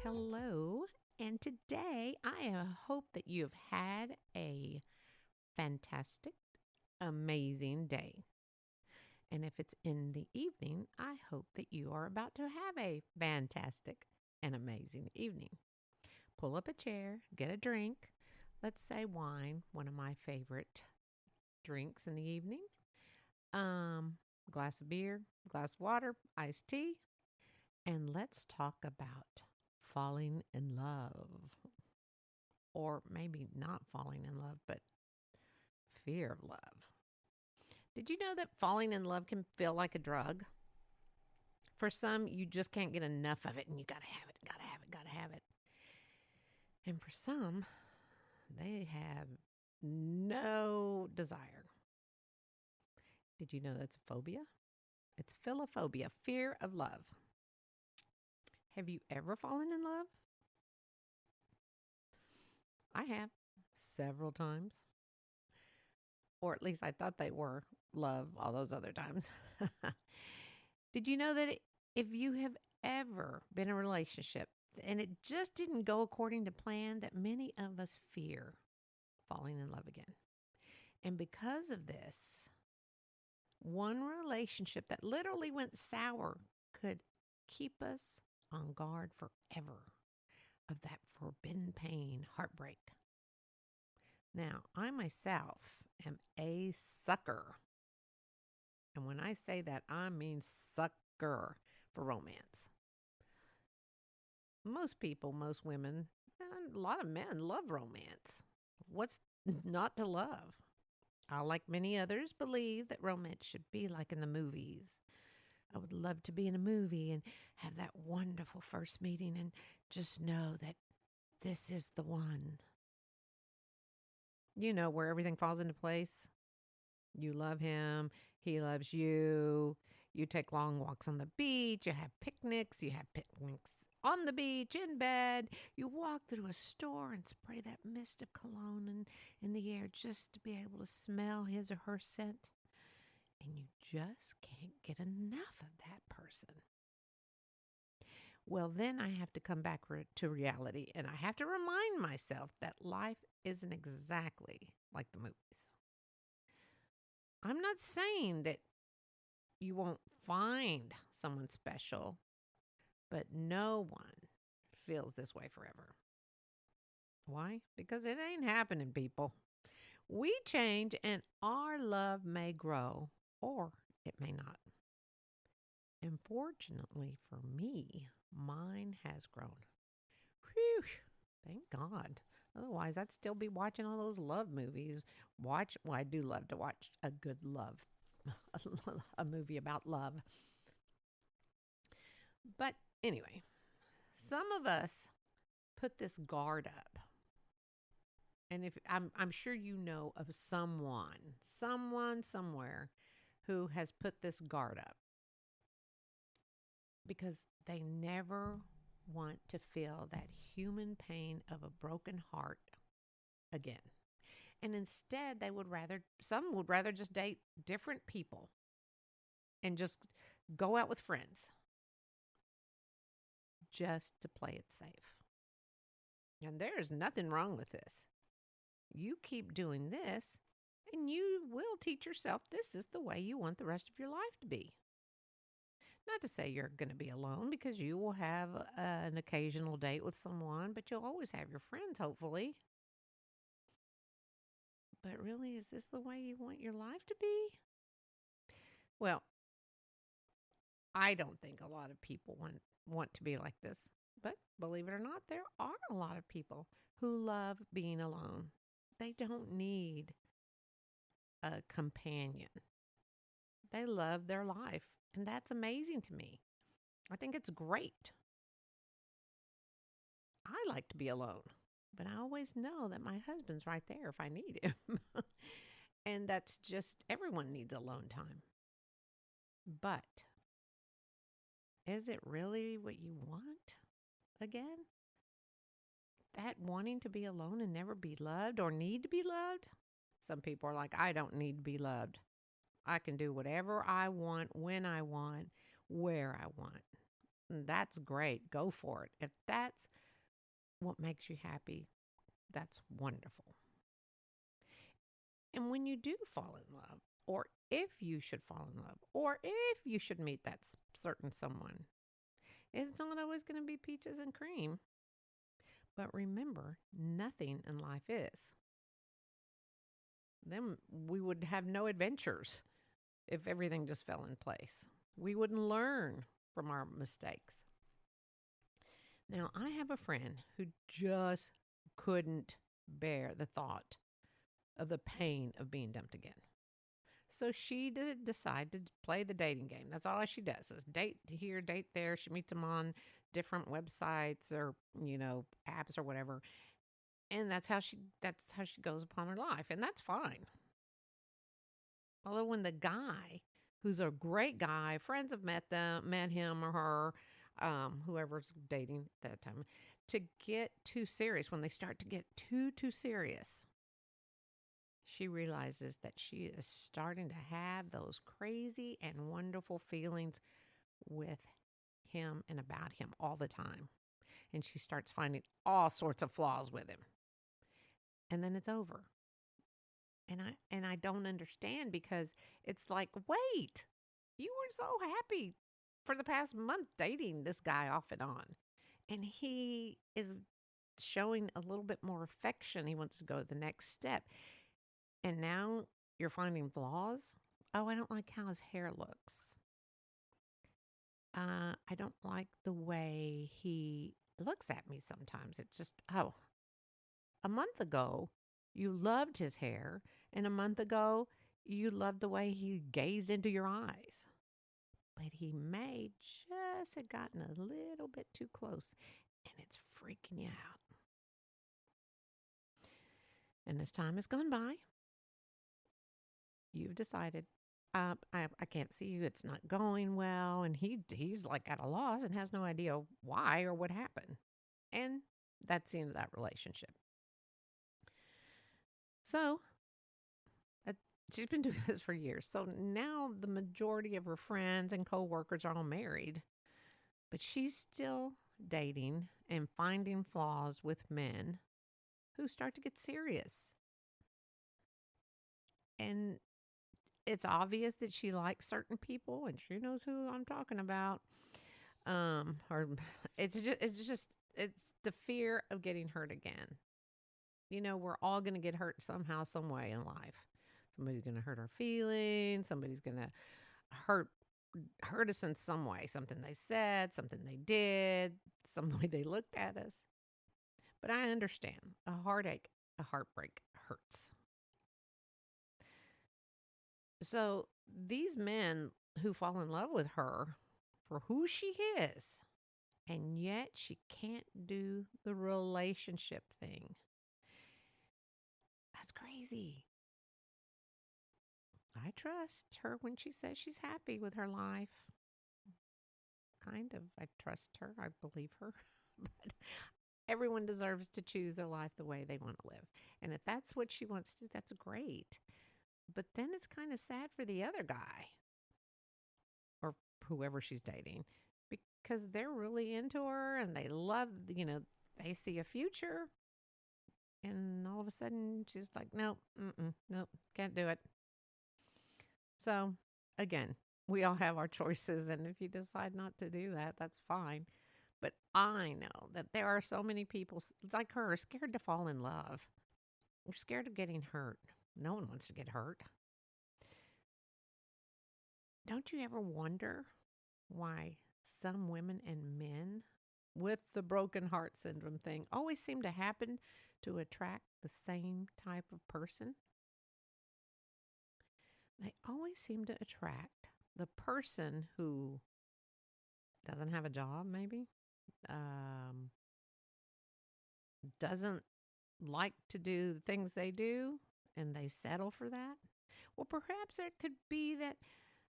Hello, and today I hope that you have had a fantastic, amazing day. And if it's in the evening, I hope that you are about to have a fantastic and amazing evening. Pull up a chair, get a drink. Let's say wine, one of my favorite drinks in the evening. Um, Glass of beer, glass of water, iced tea, and let's talk about falling in love. Or maybe not falling in love, but fear of love. Did you know that falling in love can feel like a drug? For some, you just can't get enough of it and you gotta have it, gotta have it, gotta have it. And for some, they have no desire. Did you know that's a phobia? It's philophobia, fear of love. Have you ever fallen in love? I have several times. Or at least I thought they were love all those other times. Did you know that if you have ever been in a relationship and it just didn't go according to plan, that many of us fear falling in love again? And because of this, one relationship that literally went sour could keep us on guard forever of that forbidden pain, heartbreak. Now, I myself am a sucker. And when I say that, I mean sucker for romance. Most people, most women, and a lot of men love romance. What's not to love? I, like many others, believe that romance should be like in the movies. I would love to be in a movie and have that wonderful first meeting and just know that this is the one. You know, where everything falls into place. You love him, he loves you. You take long walks on the beach, you have picnics on the beach, in bed. You walk through a store and spray that mist of cologne in the air just to be able to smell his or her scent. And you just can't get enough of that person. Well, then I have to come back to reality and I have to remind myself that life isn't exactly like the movies. I'm not saying that you won't find someone special, but no one feels this way forever. Why? Because it ain't happening, people. We change and our love may grow or it may not. And fortunately for me, mine has grown. Whew, thank God. Otherwise, I'd still be watching all those love movies. Well, I do love to watch a good love, a movie about love. But anyway, some of us put this guard up. And if I'm sure you know of someone somewhere who has put this guard up because they never want to feel that human pain of a broken heart again. And instead, some would rather just date different people and just go out with friends just to play it safe. And there's nothing wrong with this. You keep doing this, and you will teach yourself this is the way you want the rest of your life to be. Not to say you're going to be alone because you will have an occasional date with someone, but you'll always have your friends, hopefully. But really, is this the way you want your life to be? Well, I don't think a lot of people want to be like this. But believe it or not, there are a lot of people who love being alone. They don't need a companion. They love their life. And that's amazing to me. I think it's great. I like to be alone, but I always know that my husband's right there if I need him. And that's just everyone needs alone time. But is it really what you want again? that wanting to be alone and never be loved or need to be loved. Some people are like, I don't need to be loved. I can do whatever I want, when I want, where I want. And that's great. Go for it. If that's what makes you happy, that's wonderful. And when you do fall in love, or if you should fall in love, or if you should meet that certain someone, it's not always going to be peaches and cream. But remember, nothing in life is. Then we would have no adventures if everything just fell in place. We wouldn't learn from our mistakes. Now, I have a friend who just couldn't bear the thought of the pain of being dumped again. So she did decide to play the dating game. That's all she does is date here, date there. She meets them on different websites or, apps or whatever. And that's how she goes upon her life. And that's fine. Although when the guy, who's a great guy, friends have met him or her, whoever's dating at that time, to get too serious, when they start to get too serious, she realizes that she is starting to have those crazy and wonderful feelings with him and about him all the time. And she starts finding all sorts of flaws with him. And then it's over. And I don't understand, because it's like, wait, you were so happy for the past month dating this guy off and on. And he is showing a little bit more affection. He wants to go to the next step. And now you're finding flaws. Oh, I don't like how his hair looks. I don't like the way he looks at me sometimes. It's just, oh, a month ago, you loved his hair. And a month ago, you loved the way he gazed into your eyes. But he may just have gotten a little bit too close. And it's freaking you out. And as time has gone by, you've decided, I can't see you. It's not going well. And he's like at a loss and has no idea why or what happened. And that's the end of that relationship. So she's been doing this for years. So now the majority of her friends and coworkers are all married. But she's still dating and finding flaws with men who start to get serious. And it's obvious that she likes certain people, and she knows who I'm talking about. Or it's the fear of getting hurt again. We're all going to get hurt somehow, some way in life. Somebody's going to hurt our feelings. Somebody's going to hurt us in some way. Something they said, something they did, some way they looked at us. But I understand. A heartache, a heartbreak hurts. So these men who fall in love with her for who she is, and yet she can't do the relationship thing. That's crazy. I trust her when she says she's happy with her life. Kind of. I trust her. I believe her. But everyone deserves to choose their life the way they want to live. And if that's what she wants to do, that's great. But then it's kind of sad for the other guy or whoever she's dating, because they're really into her and they love, they see a future. And all of a sudden she's like, nope, nope, can't do it. So again, we all have our choices. And if you decide not to do that, that's fine. But I know that there are so many people like her scared to fall in love. We're scared of getting hurt. No one wants to get hurt. Don't you ever wonder why some women and men with the broken heart syndrome thing always seem to happen to attract the same type of person? They always seem to attract the person who doesn't have a job, maybe, doesn't like to do the things they do, and they settle for that. Well, perhaps it could be that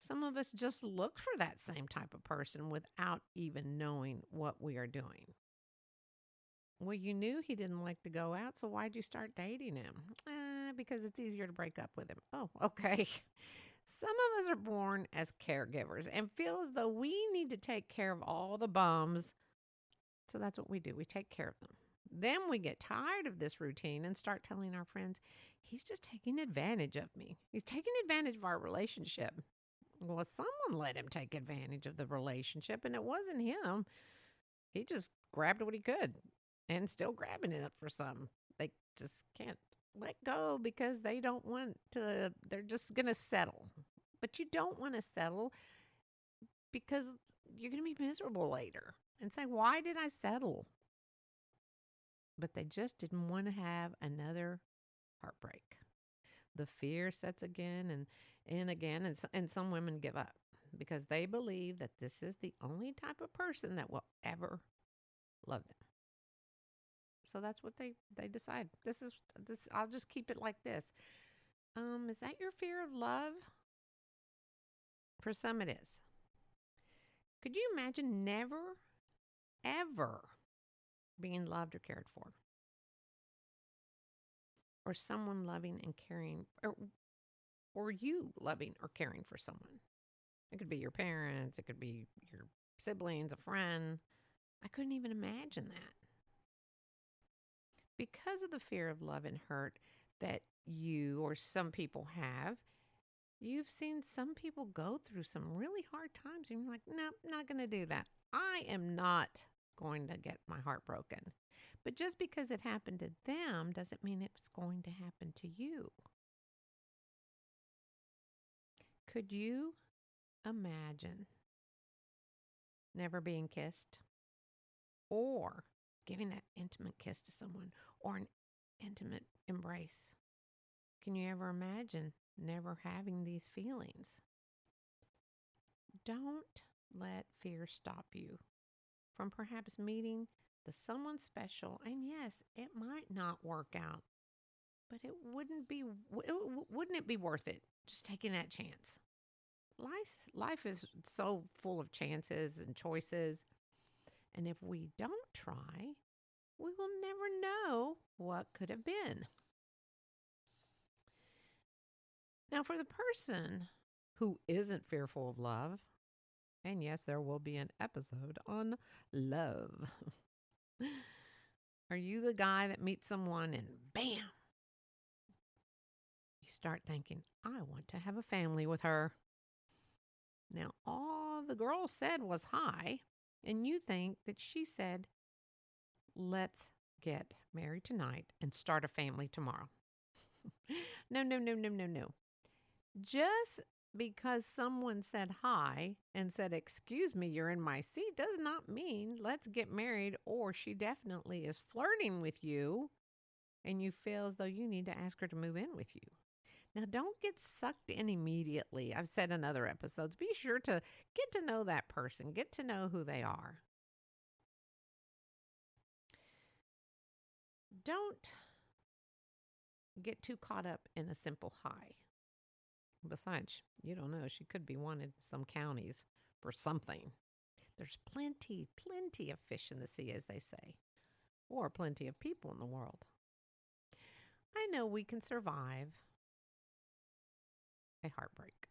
some of us just look for that same type of person without even knowing what we are doing. Well, you knew he didn't like to go out, so why'd you start dating him? Because it's easier to break up with him. Oh, okay. Some of us are born as caregivers and feel as though we need to take care of all the bums. So that's what we do. We take care of them. Then we get tired of this routine and start telling our friends, he's just taking advantage of me. He's taking advantage of our relationship. Well, someone let him take advantage of the relationship, and it wasn't him. He just grabbed what he could and still grabbing it for some. They just can't let go because they don't want to, they're just going to settle. But you don't want to settle because you're going to be miserable later and say, why did I settle? But they just didn't want to have another heartbreak. The fear sets again and again, and some women give up because they believe that this is the only type of person that will ever love them. So that's what they decide. This. I'll just keep it like this. Is that your fear of love? For some, it is. Could you imagine never, ever being loved or cared for, or someone loving and caring, or you loving or caring for someone? It could be your parents. It could be your siblings, a friend. I couldn't even imagine that. Because of the fear of love and hurt that you or some people have, you've seen some people go through some really hard times and you're like, no, not going to do that. I am not going to get my heart broken. But just because it happened to them doesn't mean it's going to happen to you. Could you imagine never being kissed or giving that intimate kiss to someone or an intimate embrace? Can you ever imagine never having these feelings? Don't let fear stop you from perhaps meeting the someone special. And yes, it might not work out, but wouldn't it be worth it just taking that chance? Life is so full of chances and choices, and if we don't try, we will never know what could have been. Now, for the person who isn't fearful of love, and yes, there will be an episode on love. Are you the guy that meets someone and bam, you start thinking, I want to have a family with her? Now, all the girl said was hi, and you think that she said, let's get married tonight and start a family tomorrow. No, no, no, no, no, no. Just because someone said hi and said, excuse me, you're in my seat, does not mean let's get married, or she definitely is flirting with you and you feel as though you need to ask her to move in with you. Now, don't get sucked in immediately. I've said in other episodes, be sure to get to know that person, get to know who they are. Don't get too caught up in a simple hi. Besides, you don't know, she could be wanted in some counties for something. There's plenty of fish in the sea, as they say, or plenty of people in the world. I know we can survive a heartbreak.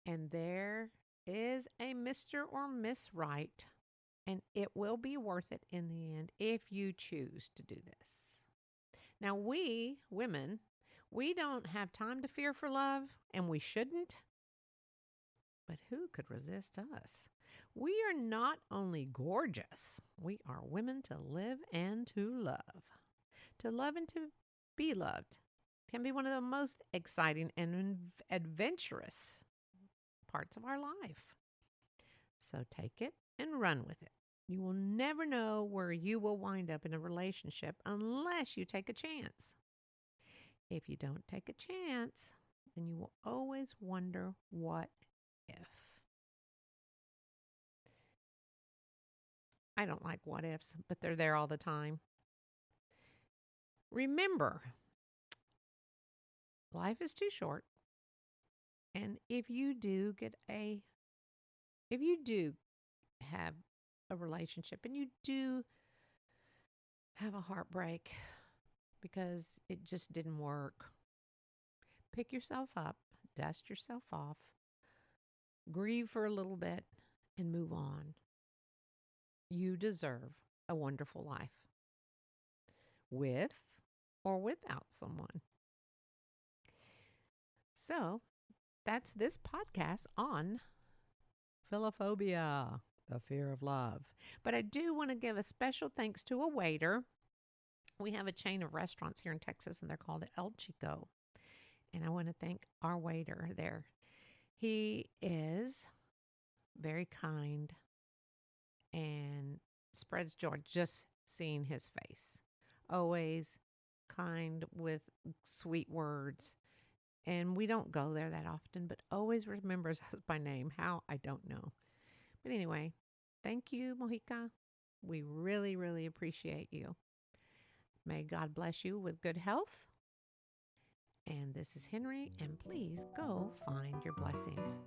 And there is a Mr. or Miss Right, and it will be worth it in the end if you choose to do this. Now, we, women, we don't have time to fear for love, and we shouldn't. But who could resist us? We are not only gorgeous, we are women to live and to love. To love and to be loved can be one of the most exciting and adventurous parts of our life. So take it and run with it. You will never know where you will wind up in a relationship unless you take a chance. If you don't take a chance, then you will always wonder what if. I don't like what ifs, but they're there all the time. Remember, life is too short. And if you do have a relationship and you do have a heartbreak because it just didn't work. Pick yourself up, dust yourself off, grieve for a little bit, and move on. You deserve a wonderful life with or without someone. So that's this podcast on Philophobia, the fear of love. But I do want to give a special thanks to a waiter. We have a chain of restaurants here in Texas, and they're called El Chico. And I want to thank our waiter there. He is very kind and spreads joy just seeing his face. Always kind with sweet words. And we don't go there that often, but always remembers us by name. How? I don't know. But anyway, thank you, Mojica. We really, really appreciate you. May God bless you with good health. And this is Henrie, and please go find your blessings.